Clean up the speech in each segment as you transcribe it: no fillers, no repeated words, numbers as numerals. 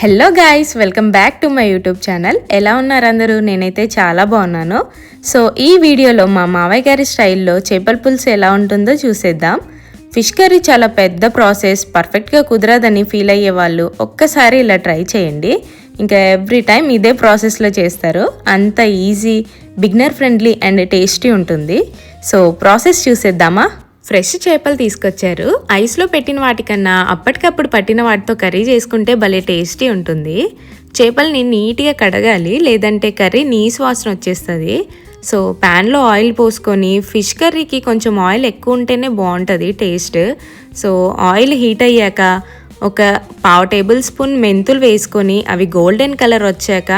Hello guys, welcome back to my YouTube channel. ఎలా ఉన్నారు అందరూ? నేనైతే చాలా బాగున్నాను. సో ఈ వీడియోలో మా మావయ్య గారి స్టైల్లో చేపల పులుసు ఎలా ఉంటుందో చూసేద్దాం. ఫిష్ కర్రీ చాలా పెద్ద ప్రాసెస్, పర్ఫెక్ట్గా కుదరదని ఫీల్ అయ్యే వాళ్ళు ఒక్కసారి ఇలా ట్రై చేయండి. ఇంకా ఎవ్రీ టైం ఇదే ప్రాసెస్లో చేస్తారు. అంత easy, beginner friendly and tasty ఉంటుంది. సో ప్రాసెస్ చూసేద్దామా? ఫ్రెష్ చేపలు తీసుకొచ్చారు. ఐస్లో పెట్టిన వాటికన్నా అప్పటికప్పుడు పట్టిన వాటితో కర్రీ చేసుకుంటే భలే టేస్టీ ఉంటుంది. చేపల్ని నీట్గా కడగాలి, లేదంటే కర్రీ నీసు వాసన వచ్చేస్తుంది. సో ప్యాన్లో ఆయిల్ పోసుకొని, ఫిష్ కర్రీకి కొంచెం ఆయిల్ ఎక్కువ ఉంటేనే బాగుంటుంది టేస్ట్. సో ఆయిల్ హీట్ అయ్యాక ఒక 1/2 టేబుల్ స్పూన్ మెంతులు వేసుకొని అవి గోల్డెన్ కలర్ వచ్చాక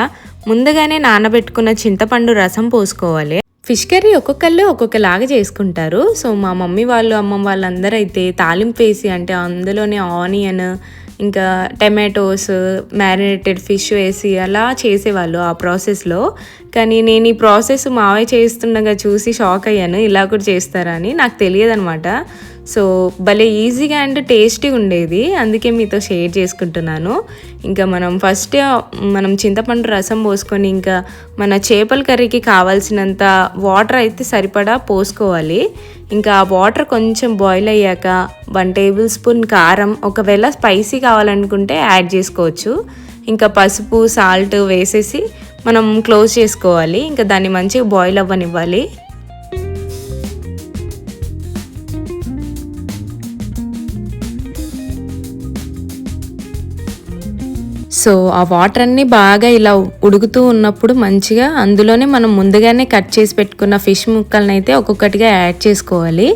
ముందుగానే నానబెట్టుకున్న చింతపండు రసం పోసుకోవాలి. ఫిష్ కర్రీ ఒక్కొక్కళ్ళు ఒక్కొక్కలాగా చేసుకుంటారు. సో మా మమ్మీ వాళ్ళు, అమ్మమ్మ వాళ్ళందరూ అయితే తాలింపు వేసి, అంటే అందులోనే ఆనియన్, ఇంకా టమాటోస్, మ్యారినేటెడ్ ఫిష్ వేసి అలా చేసేవాళ్ళు ఆ ప్రాసెస్లో. కానీ నేను ఈ ప్రాసెస్ మావయ్య చేస్తుండగా చూసి షాక్ అయ్యాను. ఇలా కూడా చేస్తారా అని నాకు తెలియదనమాట. సో భలే ఈజీగా అండ్ టేస్టీగా ఉండేది, అందుకే మీతో షేర్ చేసుకుంటున్నాను. ఇంకా మనం చింతపండు రసం పోసుకొని, ఇంకా మన చేపల కర్రీకి కావాల్సినంత వాటర్ అయితే సరిపడా పోసుకోవాలి. ఇంకా ఆ వాటర్ కొంచెం బాయిల్ అయ్యాక 1 టేబుల్ స్పూన్ కారం, ఒకవేళ స్పైసీ కావాలనుకుంటే యాడ్ చేసుకోవచ్చు. ఇంకా పసుపు, సాల్ట్ వేసేసి మనం క్లోజ్ చేసుకోవాలి. ఇంకా దాన్ని మంచిగా బాయిల్ అవ్వనివ్వాలి. సో ఆ వాటర్ అన్నీ బాగా ఇలా ఉడుకుతూ ఉన్నప్పుడు మంచిగా అందులోనే మనం ముందుగానే కట్ చేసి పెట్టుకున్న ఫిష్ ముక్కలను అయితే ఒక్కొక్కటిగా యాడ్ చేసుకోవాలి.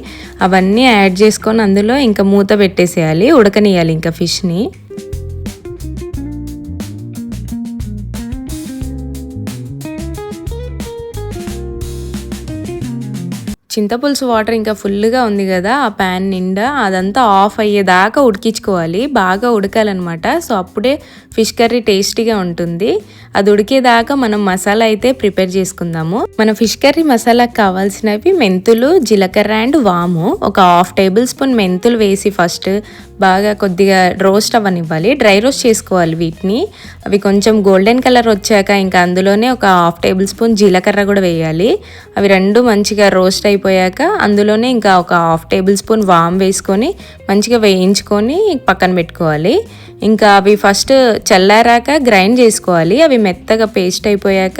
అవన్నీ యాడ్ చేసుకొని అందులో ఇంకా మూత పెట్టేసేయాలి, ఉడకనియాలి ఇంకా ఫిష్ని. చింతపులుసు వాటర్ ఇంకా ఫుల్గా ఉంది కదా ఆ ప్యాన్ నిండా, అదంతా ఆఫ్ అయ్యేదాకా ఉడికించుకోవాలి. బాగా ఉడకాలన్నమాట. సో అప్పుడే ఫిష్ కర్రీ టేస్టీగా ఉంటుంది. అది ఉడికేదాకా మనం మసాలా అయితే ప్రిపేర్ చేసుకుందాము. మన ఫిష్ కర్రీ మసాలాకు కావాల్సినవి మెంతులు, జీలకర్ర అండ్ వాము. ఒక 1/2 టేబుల్ స్పూన్ మెంతులు వేసి ఫస్ట్ బాగా కొద్దిగా రోస్ట్ అవ్వనివ్వాలి. డ్రై రోస్ట్ చేసుకోవాలి వీటిని. అవి కొంచెం గోల్డెన్ కలర్ వచ్చాక ఇంకా అందులోనే ఒక 1/2 టేబుల్ స్పూన్ జీలకర్ర కూడా వేయాలి. అవి రెండు మంచిగా రోస్ట్ అయిపోయాక అందులోనే ఇంకా ఒక 1/2 టేబుల్ స్పూన్ వామ్ వేసుకొని మంచిగా వేయించుకొని పక్కన పెట్టుకోవాలి. ఇంకా అవి ఫస్ట్ చల్లారాక గ్రైండ్ చేసుకోవాలి. అవి మెత్తగా పేస్ట్ అయిపోయాక,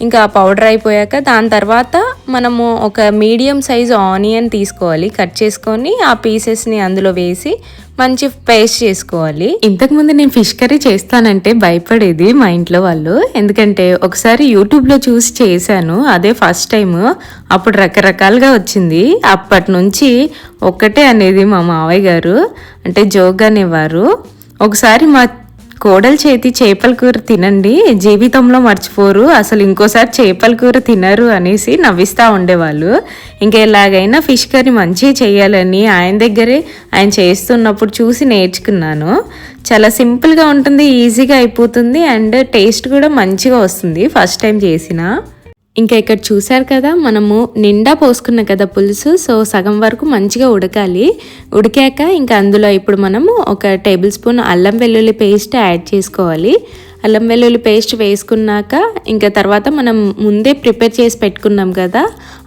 ఇంకా పౌడర్ అయిపోయాక దాని తర్వాత మనము ఒక మీడియం సైజు ఆనియన్ తీసుకోవాలి, కట్ చేసుకొని ఆ పీసెస్ని అందులో వేసి మంచి పేస్ట్ చేసుకోవాలి. ఇంతకుముందు నేను ఫిష్ కర్రీ చేస్తానంటే భయపడేది మా ఇంట్లో వాళ్ళు, ఎందుకంటే ఒకసారి యూట్యూబ్లో చూసి చేశాను, అదే ఫస్ట్ టైం. అప్పుడు రకరకాలుగా వచ్చింది. అప్పటి నుంచి ఒక్కటే అనేది మా మావయ్య గారు, అంటే జోక్గా అనేవారు, ఒకసారి మా కోడల చేతి చేపల కూర తినండి, జీవితంలో మర్చిపోరు, అసలు ఇంకోసారి చేపల కూర తినరు అనేసి నవ్విస్తూ ఉండేవాళ్ళు. ఇంకా ఎలాగైనా ఫిష్ కర్రీ మంచిగా చేయాలని ఆయన చేస్తున్నప్పుడు చూసి నేర్చుకున్నాను. చాలా సింపుల్గా ఉంటుంది, ఈజీగా అయిపోతుంది అండ్ టేస్ట్ కూడా మంచిగా వస్తుంది ఫస్ట్ టైం చేసిన. ఇంకా ఇక్కడ చూసారు కదా, మనము నిండా పోసుకున్నాం కదా పులుసు. సో సగం వరకు మంచిగా ఉడకాలి. ఉడికాక ఇంకా అందులో ఇప్పుడు మనము ఒక టేబుల్ స్పూన్ అల్లం వెల్లుల్లి పేస్ట్ యాడ్ చేసుకోవాలి. అల్లం వెల్లుల్లి పేస్ట్ వేసుకున్నాక ఇంకా తర్వాత మనం ముందే ప్రిపేర్ చేసి పెట్టుకున్నాం కదా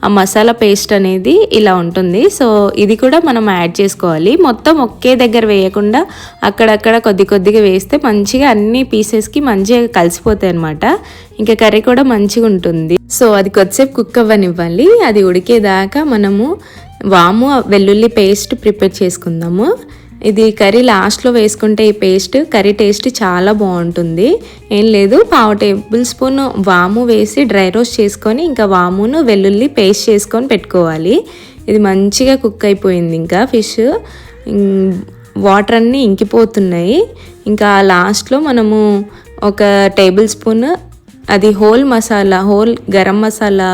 ఆ మసాలా పేస్ట్ అనేది ఇలా ఉంటుంది. సో ఇది కూడా మనం యాడ్ చేసుకోవాలి. మొత్తం ఒకే దగ్గర వేయకుండా అక్కడక్కడ కొద్దిగా వేస్తే మంచిగా అన్ని పీసెస్కి మంచిగా కలిసిపోతాయి అన్నమాట. ఇంకా కర్రీ కూడా మంచిగా ఉంటుంది. సో అది కొద్దిసేపు కుక్ అవ్వనివ్వాలి. అది ఉడికేదాకా మనము వాము, వెల్లుల్లి పేస్ట్ ప్రిపేర్ చేసుకుందాము. ఇది కర్రీ లాస్ట్లో వేసుకుంటే ఈ పేస్ట్ కర్రీ టేస్ట్ చాలా బాగుంటుంది. ఏం లేదు, 1/2 టేబుల్ స్పూన్ వాము వేసి డ్రై రోస్ట్ చేసుకొని ఇంకా వామును వెల్లుల్లి పేస్ట్ చేసుకొని పెట్టుకోవాలి. ఇది మంచిగా కుక్ అయిపోయింది. ఇంకా ఫిష్ వాటర్ అన్నీ ఇంకిపోతున్నాయి. ఇంకా లాస్ట్లో మనము ఒక టేబుల్ స్పూన్ అది హోల్ గరం మసాలా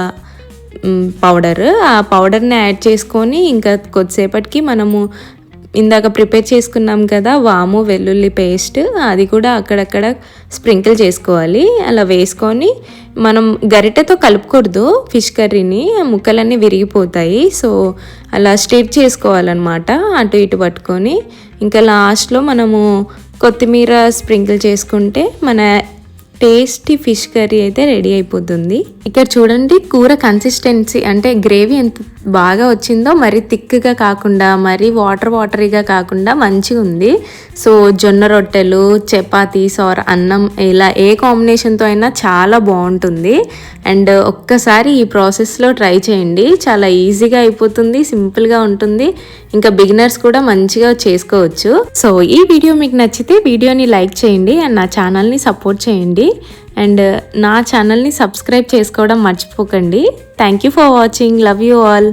పౌడర్, ఆ పౌడర్ని యాడ్ చేసుకొని ఇంకా కొద్దిసేపటికి మనము ఇందాక ప్రిపేర్ చేసుకున్నాం కదా వాము వెల్లుల్లి పేస్ట్, అది కూడా అక్కడక్కడ స్ప్రింకిల్ చేసుకోవాలి. అలా వేసుకొని మనం గరిటెతో కలుపుకూడదు ఫిష్ కర్రీని, ముక్కలన్నీ విరిగిపోతాయి. సో అలా స్టిర్ చేసుకోవాలన్నమాట, అటు ఇటు పట్టుకొని. ఇంకా లాస్ట్లో మనము కొత్తిమీర స్ప్రింకిల్ చేసుకుంటే మన టేస్టీ ఫిష్ కర్రీ అయితే రెడీ అయిపోతుంది. ఇక్కడ చూడండి కూర కన్సిస్టెన్సీ అంటే గ్రేవీ ఎంత బాగా వచ్చిందో, మరీ థిక్గా కాకుండా మరీ వాటరీగా కాకుండా మంచిగా ఉంది. సో జొన్న రొట్టెలు, చపాతీస్ ఆర్ అన్నం ఇలా ఏ కాంబినేషన్తో అయినా చాలా బాగుంటుంది. అండ్ ఒక్కసారి ఈ ప్రాసెస్లో ట్రై చేయండి, చాలా ఈజీగా అయిపోతుంది, సింపుల్గా ఉంటుంది, ఇంకా బిగినర్స్ కూడా మంచిగా చేసుకోవచ్చు. సో ఈ వీడియో మీకు నచ్చితే వీడియోని లైక్ చేయండి అండ్ నా ఛానల్ని సపోర్ట్ చేయండి అండ్ నా ఛానల్ని సబ్స్క్రైబ్ చేసుకోవడం మర్చిపోకండి. Thank you for watching. Love you all.